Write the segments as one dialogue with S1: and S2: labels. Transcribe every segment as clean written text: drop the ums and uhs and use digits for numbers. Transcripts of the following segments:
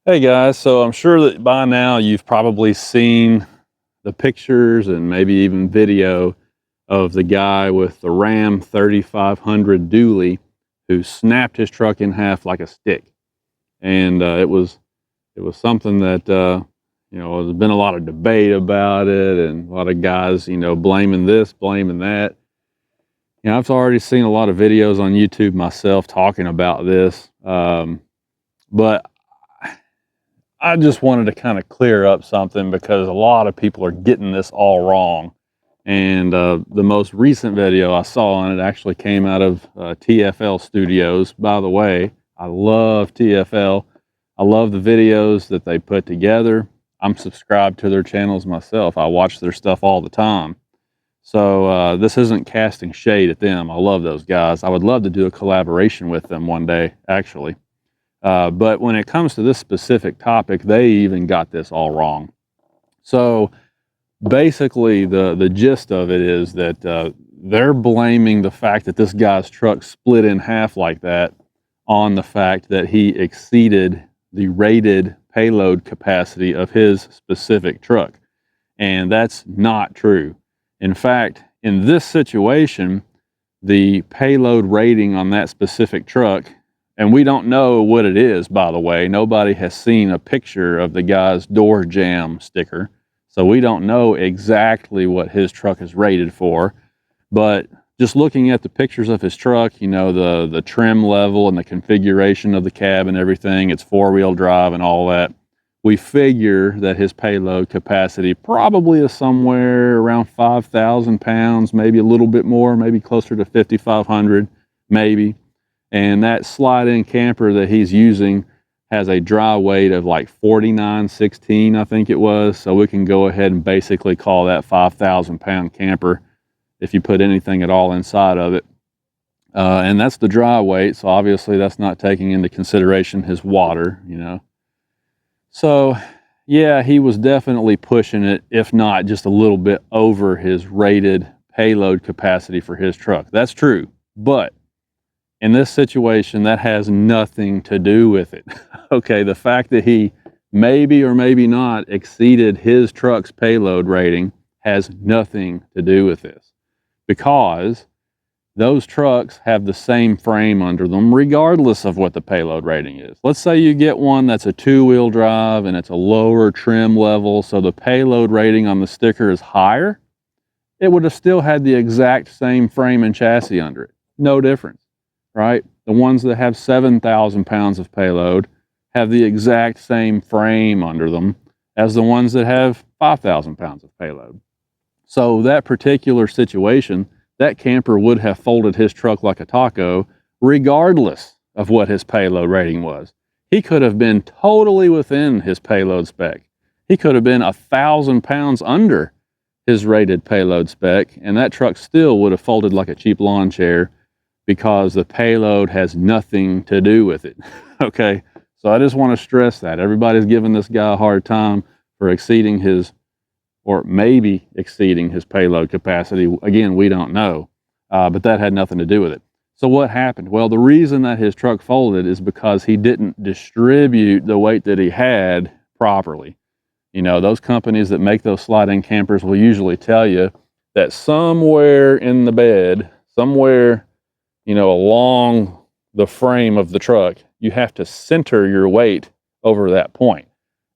S1: Hey guys, so I'm sure that by now you've probably seen the pictures and maybe even video of the guy with the Ram 3500 dually who snapped his truck in half like a stick. And it was something that there's been a lot of debate about it, and a lot of guys blaming this, blaming that. I've already seen a lot of videos on YouTube myself talking about this, but I just wanted to kind of clear up something because a lot of people are getting this all wrong. And the most recent video I saw on it actually came out of TFL Studios. By the way, I love TFL. I love the videos that they put together. I'm subscribed to their channels myself. I watch their stuff all the time. So this isn't casting shade at them. I love those guys. I would love to do a collaboration with them one day, actually. But when it comes to this specific topic, they even got this all wrong. So basically, the gist of it is that they're blaming the fact that this guy's truck split in half like that on the fact that he exceeded the rated payload capacity of his specific truck. And that's not true. In fact, in this situation, the payload rating on that specific truck, and we don't know what it is, by the way. Nobody has seen a picture of the guy's door jam sticker, so we don't know exactly what his truck is rated for. But just looking at the pictures of his truck, the trim level and the configuration of the cab and everything, it's four-wheel drive and all that, we figure that his payload capacity probably is somewhere around 5,000 pounds, maybe a little bit more, maybe closer to 5,500, maybe. And that slide-in camper that he's using has a dry weight of like 4916, I think it was. So we can go ahead and basically call that 5,000 pound camper if you put anything at all inside of it. And that's the dry weight. So obviously that's not taking into consideration his water, So yeah, he was definitely pushing it, if not just a little bit over his rated payload capacity for his truck. That's true. But in this situation, that has nothing to do with it. Okay, the fact that he maybe or maybe not exceeded his truck's payload rating has nothing to do with this, because those trucks have the same frame under them regardless of what the payload rating is. Let's say you get one that's a two-wheel drive and it's a lower trim level, so the payload rating on the sticker is higher. It would have still had the exact same frame and chassis under it. No difference. Right? The ones that have 7,000 pounds of payload have the exact same frame under them as the ones that have 5,000 pounds of payload. So that particular situation, that camper would have folded his truck like a taco regardless of what his payload rating was. He could have been totally within his payload spec. He could have been 1,000 pounds under his rated payload spec, and that truck still would have folded like a cheap lawn chair, because the payload has nothing to do with it. Okay, so I just want to stress that. Everybody's giving this guy a hard time for exceeding his, or maybe exceeding his payload capacity. Again, we don't know, but that had nothing to do with it. So what happened? Well, the reason that his truck folded is because he didn't distribute the weight that he had properly. Those companies that make those slide-in campers will usually tell you that somewhere in the bed, somewhere along the frame of the truck, you have to center your weight over that point.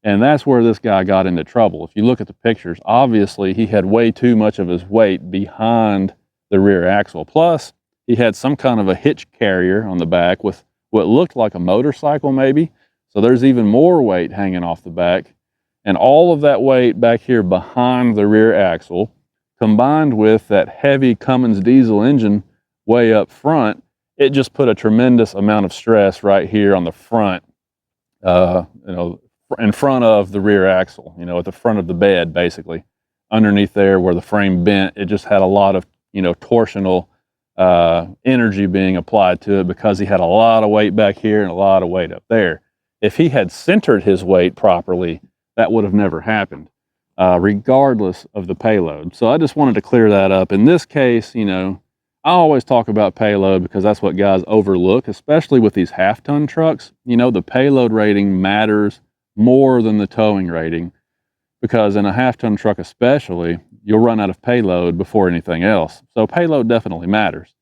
S1: And that's where this guy got into trouble. If you look at the pictures, obviously he had way too much of his weight behind the rear axle. Plus, he had some kind of a hitch carrier on the back with what looked like a motorcycle maybe. So there's even more weight hanging off the back. And all of that weight back here behind the rear axle, combined with that heavy Cummins diesel engine way up front, it just put a tremendous amount of stress right here on the front, in front of the rear axle, at the front of the bed, basically. Underneath there where the frame bent, it just had a lot of, torsional energy being applied to it because he had a lot of weight back here and a lot of weight up there. If he had centered his weight properly, that would have never happened, regardless of the payload. So I just wanted to clear that up. In this case, I always talk about payload because that's what guys overlook, especially with these half-ton trucks. The payload rating matters more than the towing rating, because in a half-ton truck especially, you'll run out of payload before anything else. So payload definitely matters.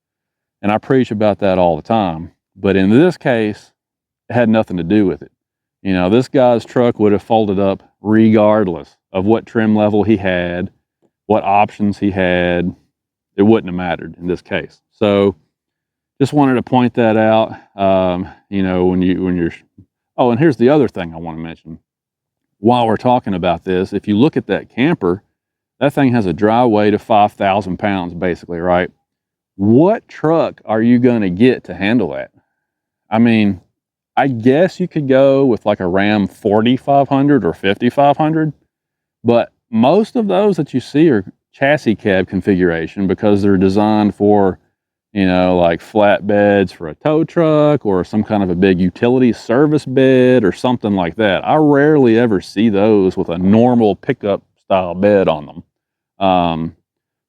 S1: And I preach about that all the time. But in this case, it had nothing to do with it. You know, this guy's truck would have folded up regardless of what trim level he had, what options he had. It wouldn't have mattered in this case. So just wanted to point that out. You know, when you're, oh, and here's the other thing I want to mention. While we're talking about this, if you look at that camper, that thing has a dry weight of 5,000 pounds basically, right? What truck are you going to get to handle that? I mean, I guess you could go with like a Ram 4500 or 5500, but most of those that you see are chassis cab configuration because they're designed for, you know, like flatbeds for a tow truck or some kind of a big utility service bed or something like that. I rarely ever see those with a normal pickup style bed on them.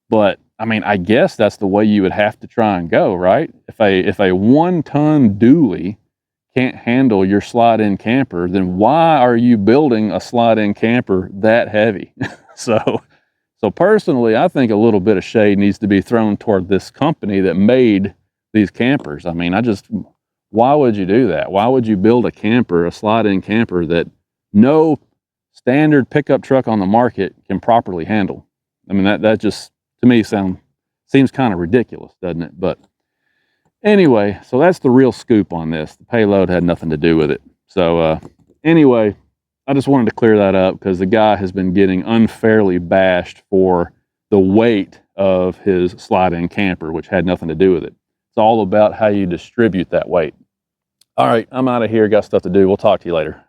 S1: But I mean, I guess that's the way you would have to try and go, right? If a 1-ton dually can't handle your slide-in camper, then why are you building a slide-in camper that heavy? So personally, I think a little bit of shade needs to be thrown toward this company that made these campers. I mean, why would you do that? Why would you build a camper, a slide-in camper that no standard pickup truck on the market can properly handle? I mean, that just, to me, seems kind of ridiculous, doesn't it? But anyway, so that's the real scoop on this. The payload had nothing to do with it. So anyway, I just wanted to clear that up because the guy has been getting unfairly bashed for the weight of his slide-in camper, which had nothing to do with it. It's all about how you distribute that weight. All right, I'm out of here. Got stuff to do. We'll talk to you later.